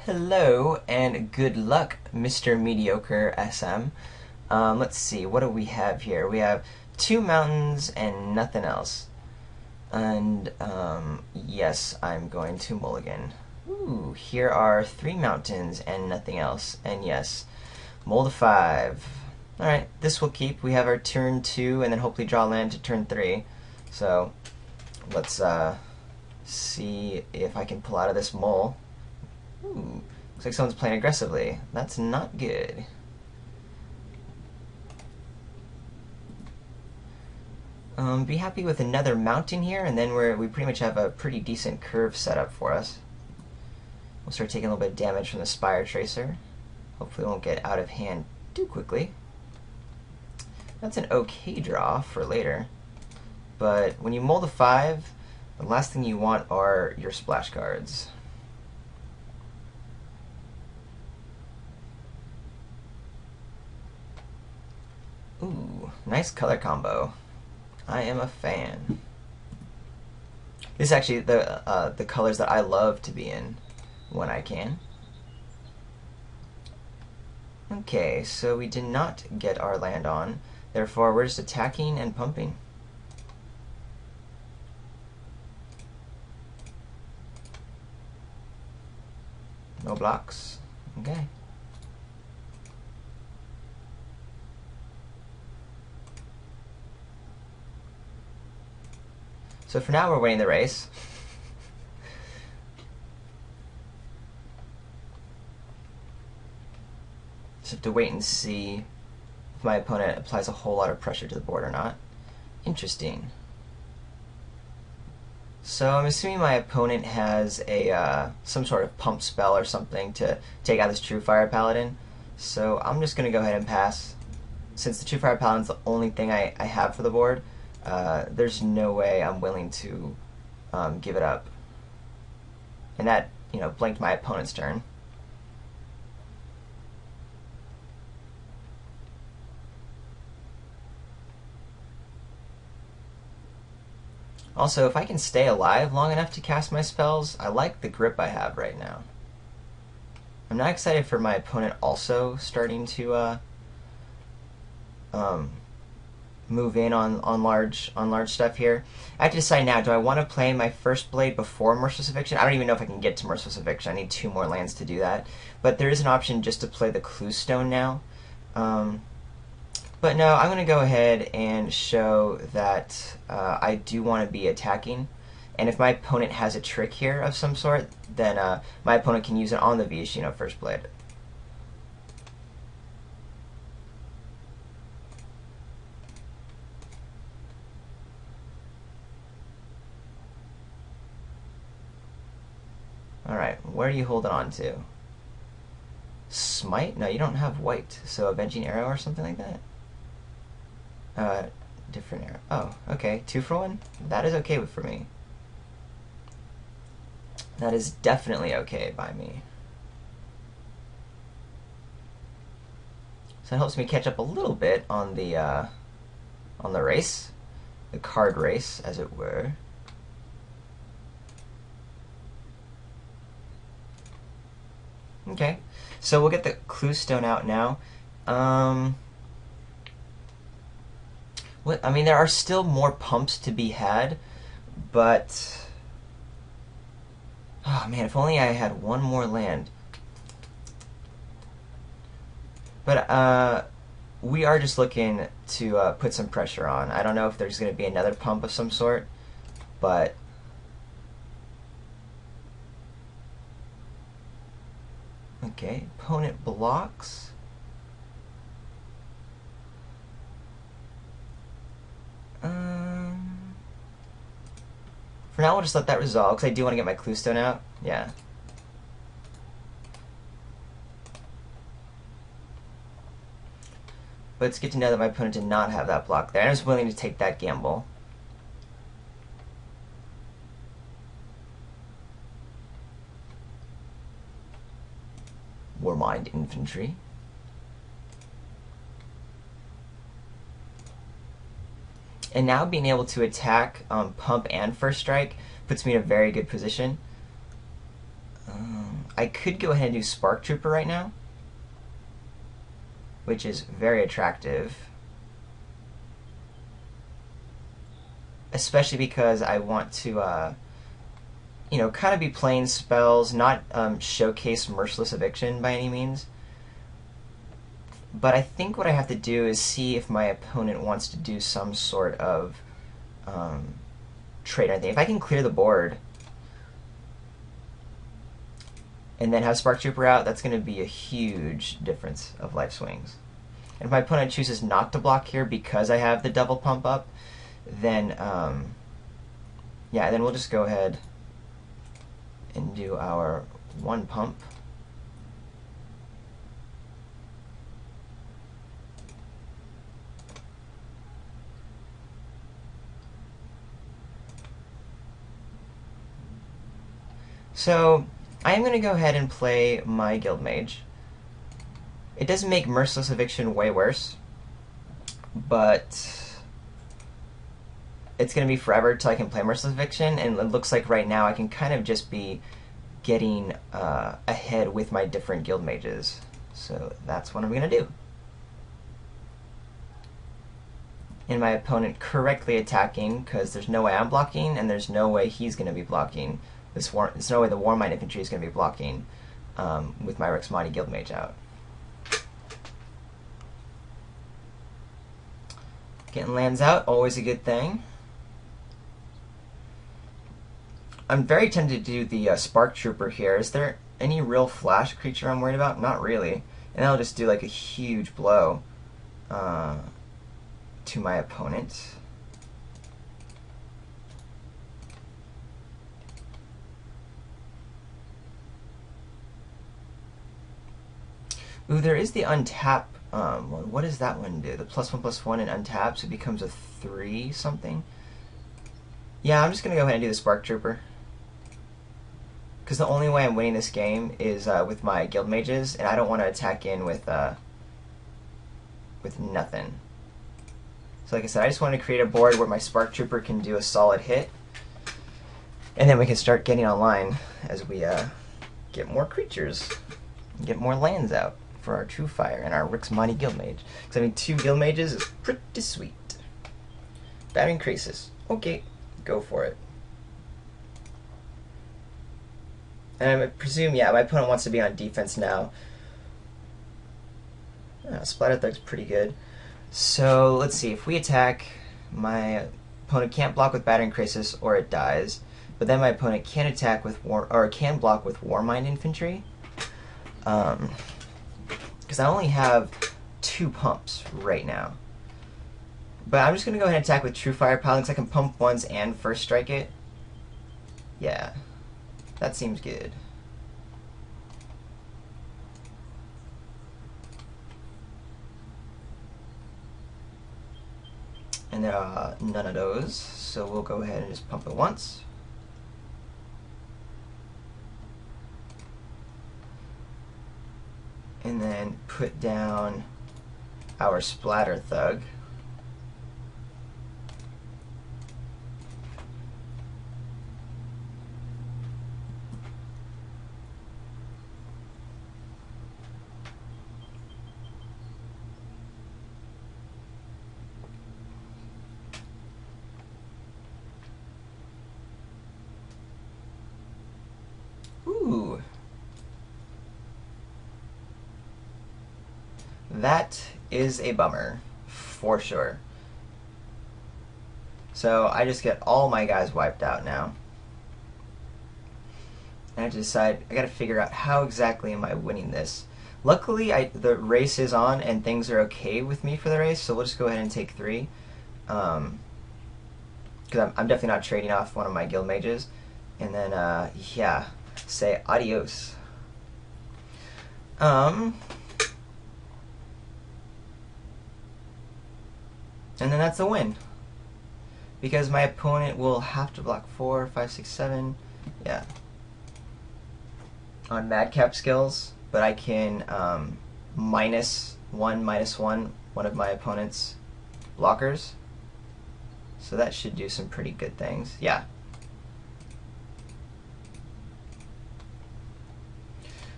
Hello and good luck, Mr. Mediocre SM. Let's see, what do we have here? We have two mountains and nothing else. And yes, I'm going to mulligan. Ooh, here are three mountains and nothing else. And yes, mold a five. Alright, this will keep. We have our turn two and then hopefully draw land to turn three. So let's see if I can pull out of this mole. Ooh, looks like someone's playing aggressively. That's not good. Be happy with another mountain here, and then we pretty much have a pretty decent curve set up for us. We'll start taking a little bit of damage from the Spire Tracer. Hopefully it won't get out of hand too quickly. That's an okay draw for later. But when you mold a 5, the last thing you want are your splash cards. Ooh, nice color combo. I am a fan. This is actually the colors that I love to be in when I can. Okay, so we did not get our land on. Therefore, we're just attacking and pumping. No blocks. Okay. So for now, we're winning the race. Just have to wait and see if my opponent applies a whole lot of pressure to the board or not. Interesting. So I'm assuming my opponent has a some sort of pump spell or something to take out this True Fire Paladin. So I'm just going to go ahead and pass. Since the True Fire Paladin's the only thing I have for the board, there's no way I'm willing to give it up. And that, blanked my opponent's turn. Also, if I can stay alive long enough to cast my spells, I like the grip I have right now. I'm not excited for my opponent also starting to move in on large stuff here. I have to decide now, do I want to play my first blade before Merciless Eviction? I don't even know if I can get to Merciless Eviction. I need 2 more lands to do that. But there is an option just to play the Clue Stone now. But no, I'm going to go ahead and show that I do want to be attacking. And if my opponent has a trick here of some sort, then my opponent can use it on the Viashino First Blade. Alright, where are you holding on to? Smite? No, you don't have white. So Avenging Arrow or something like that? Different arrow. Oh, okay. 2 for 1? That is okay for me. That is definitely okay by me. So it helps me catch up a little bit on the race. The card race, as it were. Okay. So we'll get the Clue Stone out now. I mean, there are still more pumps to be had, but oh man, if only I had one more land. But we are just looking to put some pressure on. I don't know if there's going to be another pump of some sort, but okay, opponent blocks. For now, we'll just let that resolve, because I do want to get my Clue Stone out. Yeah. But it's good to know that my opponent did not have that block there. I was willing to take that gamble. Warmind Infantry. And now being able to attack pump and first strike puts me in a very good position. I could go ahead and do Spark Trooper right now, which is very attractive. Especially because I want to, kind of be playing spells, not showcase Merciless Eviction by any means. But I think what I have to do is see if my opponent wants to do some sort of trade or anything. If I can clear the board and then have Spark Trooper out, that's going to be a huge difference of life swings. And if my opponent chooses not to block here because I have the double pump up, then then we'll just go ahead and do our one pump. So I am going to go ahead and play my Guild Mage. It doesn't make Merciless Eviction way worse, but it's going to be forever till I can play Merciless Eviction, and it looks like right now I can kind of just be getting ahead with my different Guild Mages. So that's what I'm going to do. And my opponent correctly attacking, because there's no way I'm blocking, and there's no way he's going to be blocking. There's no way the Warmind Infantry is going to be blocking with my Rexmani Guild Mage out. Getting lands out, always a good thing. I'm very tempted to do the Spark Trooper here. Is there any real flash creature I'm worried about? Not really. And I'll just do like a huge blow to my opponent. Ooh, there is the untap. What does that one do? The +1/+1 and untap, so it becomes a 3 something. Yeah, I'm just gonna go ahead and do the Spark Trooper, because the only way I'm winning this game is with my Guild Mages, and I don't want to attack in with nothing. So like I said, I just want to create a board where my Spark Trooper can do a solid hit, and then we can start getting online as we get more creatures, and get more lands out for our True Fire and our Rexmani Guild Mage. Because I mean, 2 Guild Mages is pretty sweet. Battering Crisis. Okay, go for it. And I presume, yeah, my opponent wants to be on defense now. Splatter Thug's pretty good. So let's see, if we attack, my opponent can't block with Battering Crisis or it dies. But then my opponent can attack with can block with Warmind Infantry. Because I only have 2 pumps right now. But I'm just going to go ahead and attack with True Fire Paladins. I can pump once and first strike it. Yeah, that seems good. And there are none of those, so we'll go ahead and just pump it once. And then put down our Splatter Thug. Ooh. That is a bummer, for sure. So I just get all my guys wiped out now. And I have to decide, I gotta figure out how exactly am I winning this. Luckily, the race is on and things are okay with me for the race, so we'll just go ahead and take 3. Because I'm definitely not trading off one of my Guild Mages. And then, yeah, say adios. And then that's a win. Because my opponent will have to block 4, 5, 6, 7. Yeah. On Madcap skills. But I can -1/-1 one of my opponent's blockers. So that should do some pretty good things. Yeah.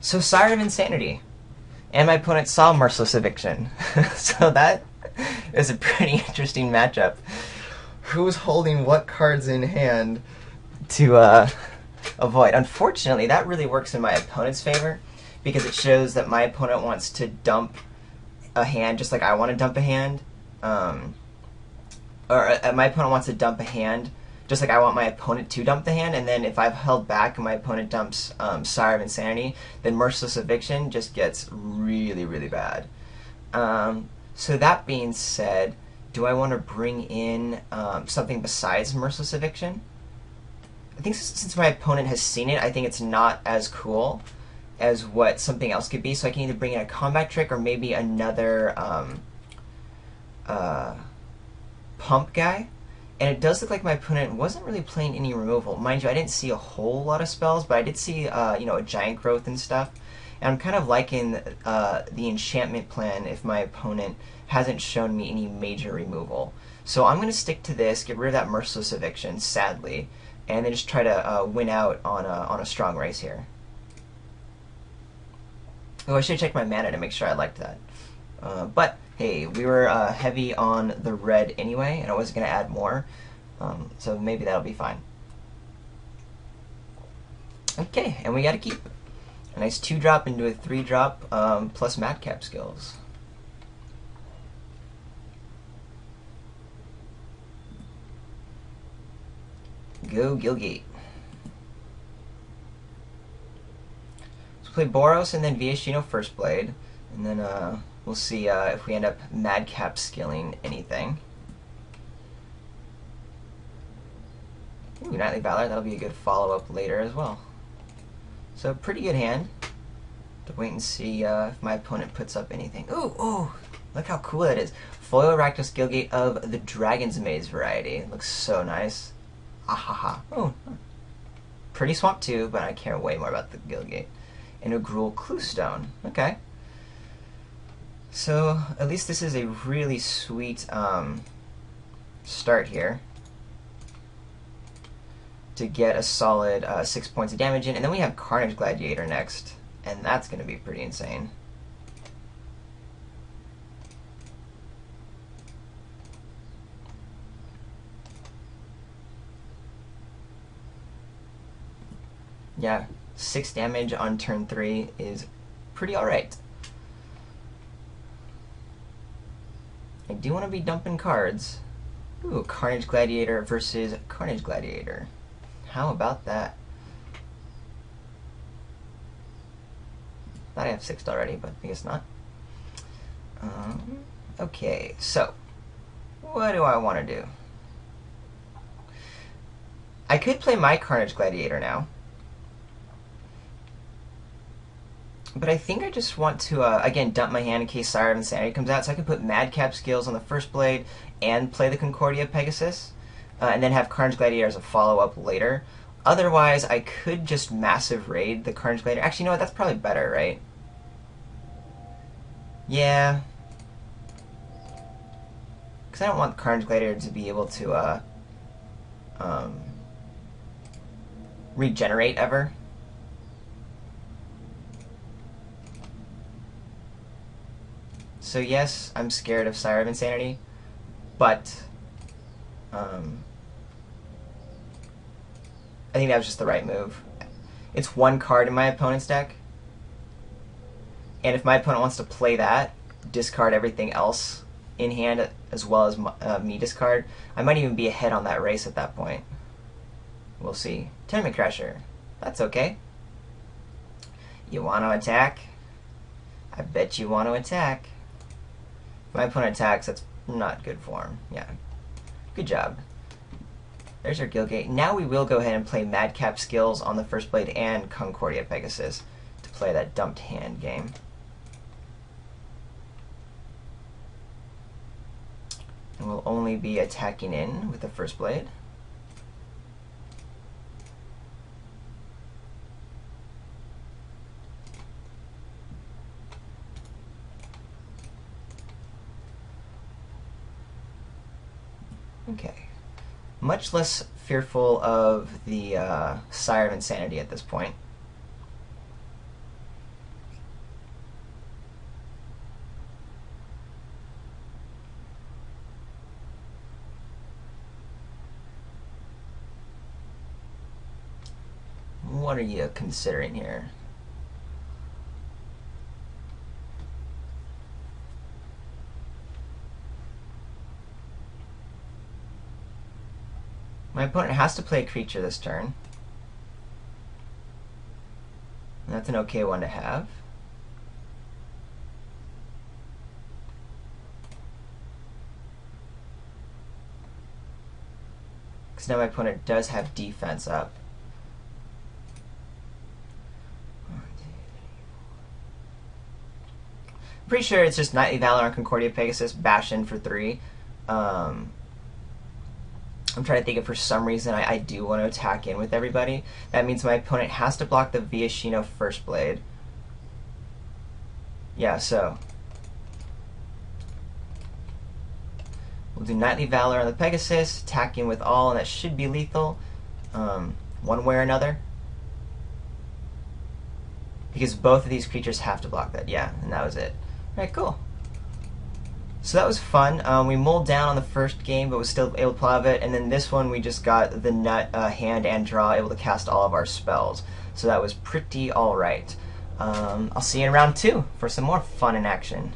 So Sire of Insanity. And my opponent saw Merciless Eviction. So that is a pretty interesting matchup. Who's holding what cards in hand to avoid? Unfortunately, that really works in my opponent's favor because it shows that my opponent wants to dump a hand just like I want to dump a hand. My opponent wants to dump a hand just like I want my opponent to dump the hand, and then if I've held back and my opponent dumps Sire of Insanity, then Merciless Eviction just gets really, really bad. So that being said, do I want to bring in something besides Merciless Eviction? I think since my opponent has seen it, I think it's not as cool as what something else could be, so I can either bring in a combat trick or maybe another pump guy. And it does look like my opponent wasn't really playing any removal. Mind you, I didn't see a whole lot of spells, but I did see a giant growth and stuff. And I'm kind of liking the enchantment plan if my opponent hasn't shown me any major removal. So I'm going to stick to this, get rid of that Merciless Eviction, sadly, and then just try to win out on a strong race here. Oh, I should have checked my mana to make sure I liked that. But hey, we were heavy on the red anyway, and I wasn't going to add more, so maybe that'll be fine. Okay, and we got to keep a nice 2-drop into a 3-drop plus madcap skills. Go Gilgate. So play Boros and then Viashino First Blade, and then we'll see if we end up madcap skilling anything. Ooh, Nightly Valor, that'll be a good follow-up later as well. So pretty good hand. To wait and see if my opponent puts up anything. Ooh, look how cool that is. Foil Rakdos Gilgate of the Dragon's Maze variety. It looks so nice. Ahaha. Oh, pretty Swamp too, but I care way more about the Gilgate. And a Gruul Cluestone. Okay. So at least this is a really sweet start here to get a solid 6 points of damage in. And then we have Carnage Gladiator next, and that's going to be pretty insane. Yeah, 6 damage on turn 3 is pretty alright. I do want to be dumping cards. Ooh, Carnage Gladiator versus Carnage Gladiator. How about that? Thought I have 6 already, but I guess not. Okay, so what do I want to do? I could play my Carnage Gladiator now. But I think I just want to, again, dump my hand in case Sire of Insanity comes out, so I can put Madcap skills on the first blade and play the Concordia Pegasus, and then have Carnage Gladiator as a follow-up later. Otherwise, I could just massive raid the Carnage Gladiator. Actually, you know what? That's probably better, right? Yeah. Because I don't want Carnage Gladiator to be able to regenerate ever. So yes, I'm scared of Sire of Insanity, but I think that was just the right move. It's 1 card in my opponent's deck, and if my opponent wants to play that, discard everything else in hand as well as me discard, I might even be ahead on that race at that point. We'll see. Tournament Crasher. That's okay. You want to attack? I bet you want to attack. If my opponent attacks, that's not good for him. Yeah. Good job. There's our Gilgate. Now we will go ahead and play Madcap skills on the first blade and Concordia Pegasus to play that dumped hand game. And we'll only be attacking in with the first blade. Okay. Much less fearful of the Sire of Insanity at this point. What are you considering here? My opponent has to play a creature this turn. And that's an okay one to have. Because now my opponent does have defense up. I'm pretty sure it's just Knightly Valor on Concordia Pegasus, bash in for 3. I'm trying to think if for some reason I do want to attack in with everybody. That means my opponent has to block the Viashino First Blade. Yeah, so we'll do Knightly Valor on the Pegasus, attack in with all, and that should be lethal one way or another. Because both of these creatures have to block that. Yeah, and that was it. Alright, cool. So that was fun. We mulled down on the first game, but was still able to pull out of it. And then this one, we just got the nut hand and draw, able to cast all of our spells. So that was pretty alright. I'll see you in round 2 for some more fun in action.